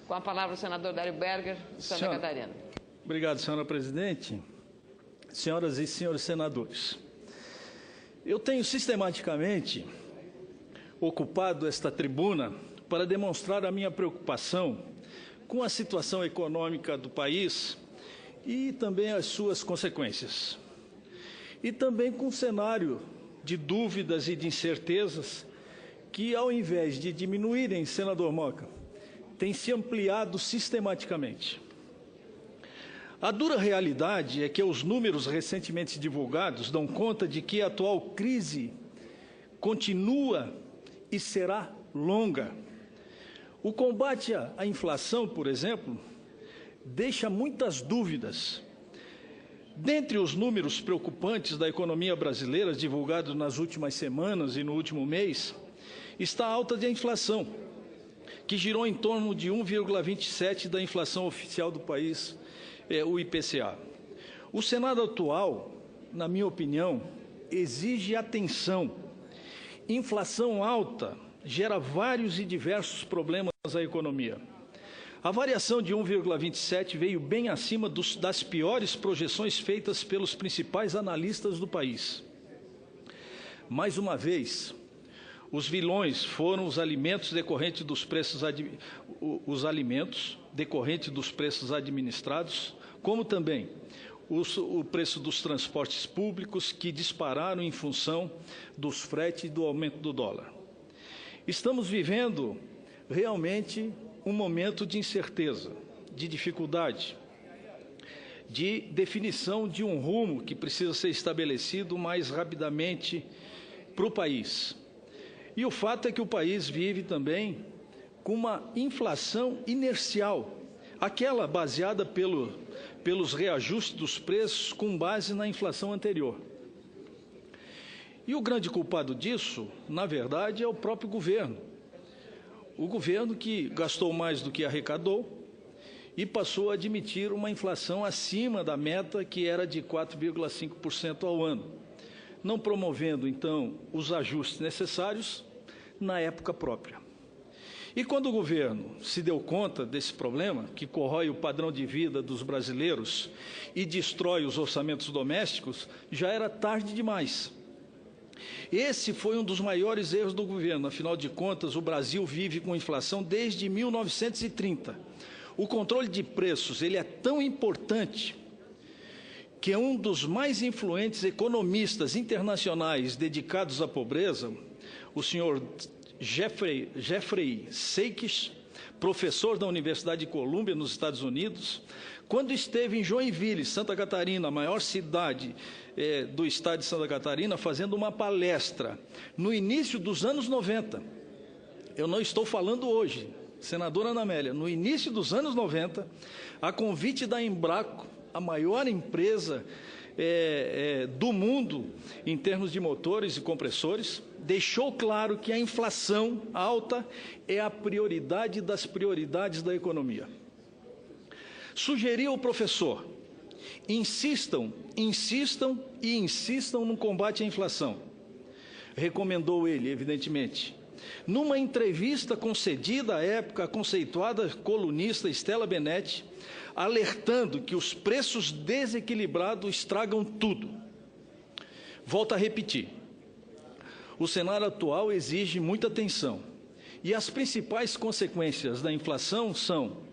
Com a palavra o senador Dário Berger, de Santa Catarina. Obrigado, senhora presidente. Senhoras e senhores senadores, eu tenho sistematicamente ocupado esta tribuna para demonstrar a minha preocupação com a situação econômica do país e também as suas consequências. E também com um cenário de dúvidas e de incertezas que, ao invés de diminuírem, senador Moca, tem se ampliado sistematicamente. A dura realidade é que os números recentemente divulgados dão conta de que a atual crise continua e será longa. O combate à inflação, por exemplo, deixa muitas dúvidas. Dentre os números preocupantes da economia brasileira divulgados nas últimas semanas e no último mês, está a alta da inflação, que girou em torno de 1,27% da inflação oficial do país, o IPCA. O Senado atual, na minha opinião, exige atenção. Inflação alta gera vários e diversos problemas à economia. A variação de 1,27 veio bem acima das piores projeções feitas pelos principais analistas do país. Mais uma vez, os vilões foram os alimentos decorrentes dos preços administrados, como também o preço dos transportes públicos, que dispararam em função dos fretes e do aumento do dólar. Estamos vivendo realmente um momento de incerteza, de dificuldade, de definição de um rumo que precisa ser estabelecido mais rapidamente para o país. E o fato é que o país vive também com uma inflação inercial, aquela baseada pelos reajustes dos preços com base na inflação anterior. E o grande culpado disso, na verdade, é o próprio governo. O governo que gastou mais do que arrecadou e passou a admitir uma inflação acima da meta, que era de 4,5% ao ano, não promovendo, então, os ajustes necessários na época própria. E quando o governo se deu conta desse problema, que corrói o padrão de vida dos brasileiros e destrói os orçamentos domésticos, já era tarde demais. Esse foi um dos maiores erros do governo. Afinal de contas, o Brasil vive com inflação desde 1930. O controle de preços ele é tão importante que é um dos mais influentes economistas internacionais dedicados à pobreza, o senhor Jeffrey Sachs, professor da Universidade de Colômbia, nos Estados Unidos, quando esteve em Joinville, Santa Catarina, a maior cidade do estado de Santa Catarina, fazendo uma palestra no início dos anos 90. Eu não estou falando hoje, senadora Ana Amélia, no início dos anos 90, a convite da Embraco, a maior empresa do mundo em termos de motores e compressores, deixou claro que a inflação alta é a prioridade das prioridades da economia. Sugeriu o professor: insistam no combate à inflação. Recomendou ele, evidentemente, numa entrevista concedida à época à conceituada colunista Stella Benetti, alertando que os preços desequilibrados estragam tudo. Volto a repetir, o cenário atual exige muita atenção, e as principais consequências da inflação são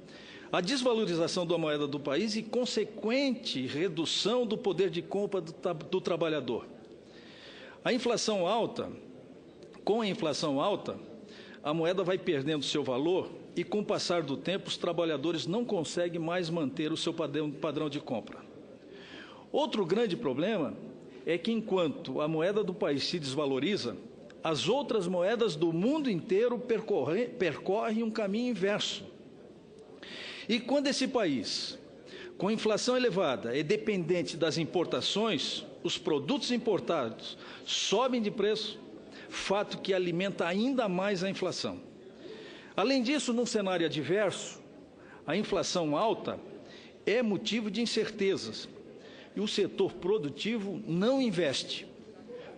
a desvalorização da moeda do país e consequente redução do poder de compra do trabalhador. Com a inflação alta, a moeda vai perdendo seu valor e, com o passar do tempo, os trabalhadores não conseguem mais manter o seu padrão de compra. Outro grande problema é que, enquanto a moeda do país se desvaloriza, as outras moedas do mundo inteiro percorrem um caminho inverso. E quando esse país, com inflação elevada, é dependente das importações, os produtos importados sobem de preço, fato que alimenta ainda mais a inflação. Além disso, num cenário adverso, a inflação alta é motivo de incertezas e o setor produtivo não investe.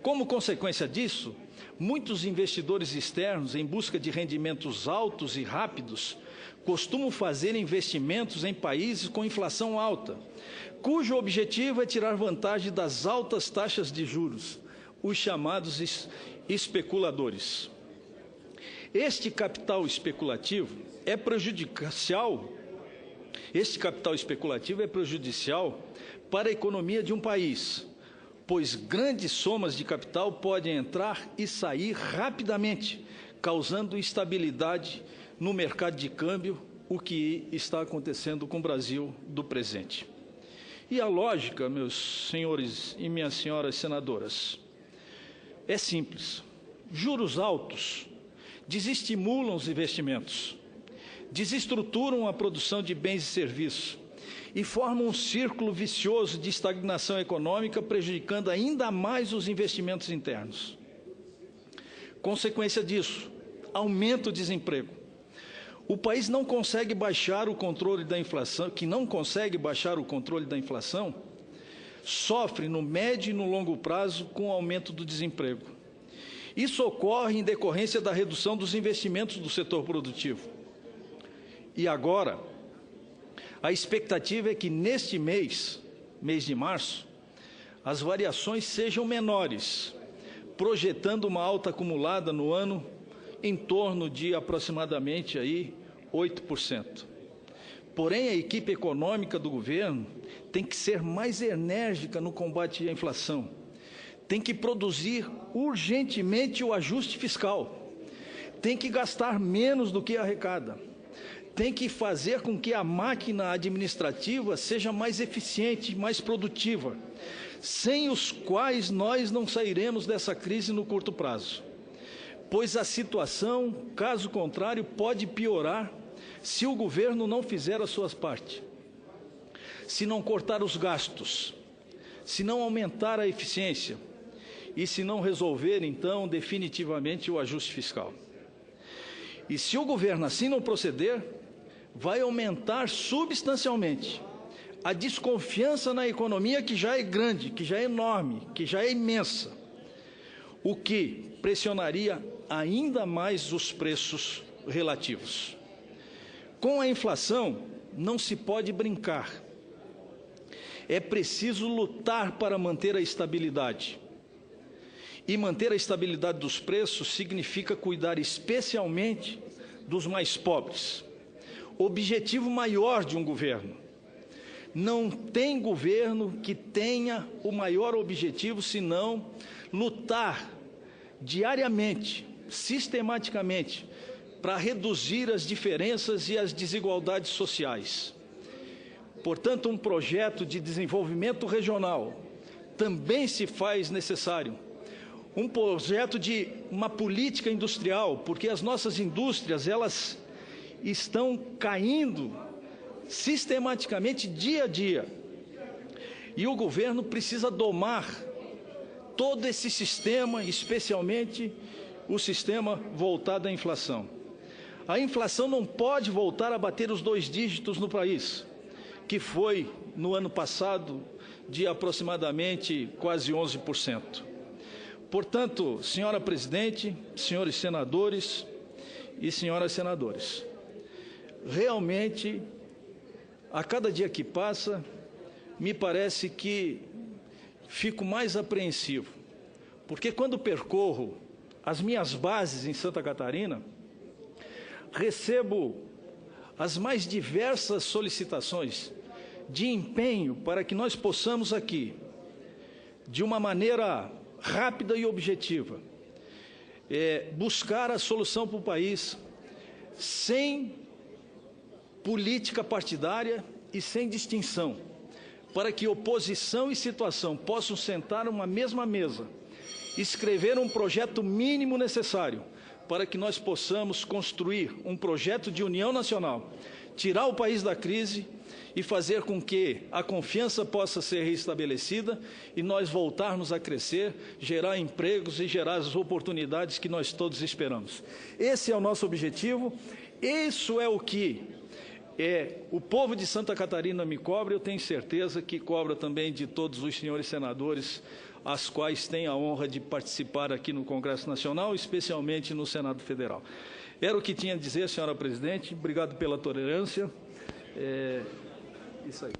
Como consequência disso, muitos investidores externos, em busca de rendimentos altos e rápidos, costumam fazer investimentos em países com inflação alta, cujo objetivo é tirar vantagem das altas taxas de juros, os chamados especuladores. Este capital especulativo é prejudicial para a economia de um país, pois grandes somas de capital podem entrar e sair rapidamente, causando instabilidade no mercado de câmbio, o que está acontecendo com o Brasil do presente. E a lógica, meus senhores e minhas senhoras senadoras, é simples. Juros altos desestimulam os investimentos, desestruturam a produção de bens e serviços e formam um círculo vicioso de estagnação econômica, prejudicando ainda mais os investimentos internos. Consequência disso, aumenta o desemprego. O país não consegue baixar o controle da inflação, sofre no médio e no longo prazo com o aumento do desemprego. Isso ocorre em decorrência da redução dos investimentos do setor produtivo. E agora, a expectativa é que neste mês de março, as variações sejam menores, projetando uma alta acumulada no ano em torno de aproximadamente 8%. Porém, a equipe econômica do governo tem que ser mais enérgica no combate à inflação, tem que produzir urgentemente o ajuste fiscal, tem que gastar menos do que arrecada, tem que fazer com que a máquina administrativa seja mais eficiente, mais produtiva, sem os quais nós não sairemos dessa crise no curto prazo. Pois a situação, caso contrário, pode piorar se o governo não fizer a sua parte, se não cortar os gastos, se não aumentar a eficiência e se não resolver, então, definitivamente o ajuste fiscal. E se o governo assim não proceder, vai aumentar substancialmente a desconfiança na economia, que já é grande, que já é enorme, que já é imensa, o que pressionaria ainda mais os preços relativos. Com a inflação, não se pode brincar. É preciso lutar para manter a estabilidade. E manter a estabilidade dos preços significa cuidar especialmente dos mais pobres. Objetivo maior de um governo. Não tem governo que tenha o maior objetivo senão lutar diariamente, sistematicamente, para reduzir as diferenças e as desigualdades sociais. Portanto, um projeto de desenvolvimento regional também se faz necessário. Um projeto de uma política industrial, porque as nossas indústrias, elas estão caindo sistematicamente dia a dia. E o governo precisa domar todo esse sistema, especialmente o sistema voltado à inflação. A inflação não pode voltar a bater os 2 dígitos no país, que foi, no ano passado, de aproximadamente quase 11%. Portanto, senhora presidente, senhores senadores e senhoras senadoras, realmente, a cada dia que passa, me parece que fico mais apreensivo, porque quando percorro as minhas bases em Santa Catarina, recebo as mais diversas solicitações de empenho para que nós possamos aqui, de uma maneira rápida e objetiva, buscar a solução para o país sem política partidária e sem distinção, para que oposição e situação possam sentar numa mesma mesa, escrever um projeto mínimo necessário para que nós possamos construir um projeto de união nacional, tirar o país da crise e fazer com que a confiança possa ser restabelecida e nós voltarmos a crescer, gerar empregos e gerar as oportunidades que nós todos esperamos. Esse é o nosso objetivo, isso é o que o povo de Santa Catarina me cobra, eu tenho certeza que cobra também de todos os senhores senadores as quais tenho a honra de participar aqui no Congresso Nacional, especialmente no Senado Federal. Era o que tinha a dizer, senhora presidente. Obrigado pela tolerância. Isso aí.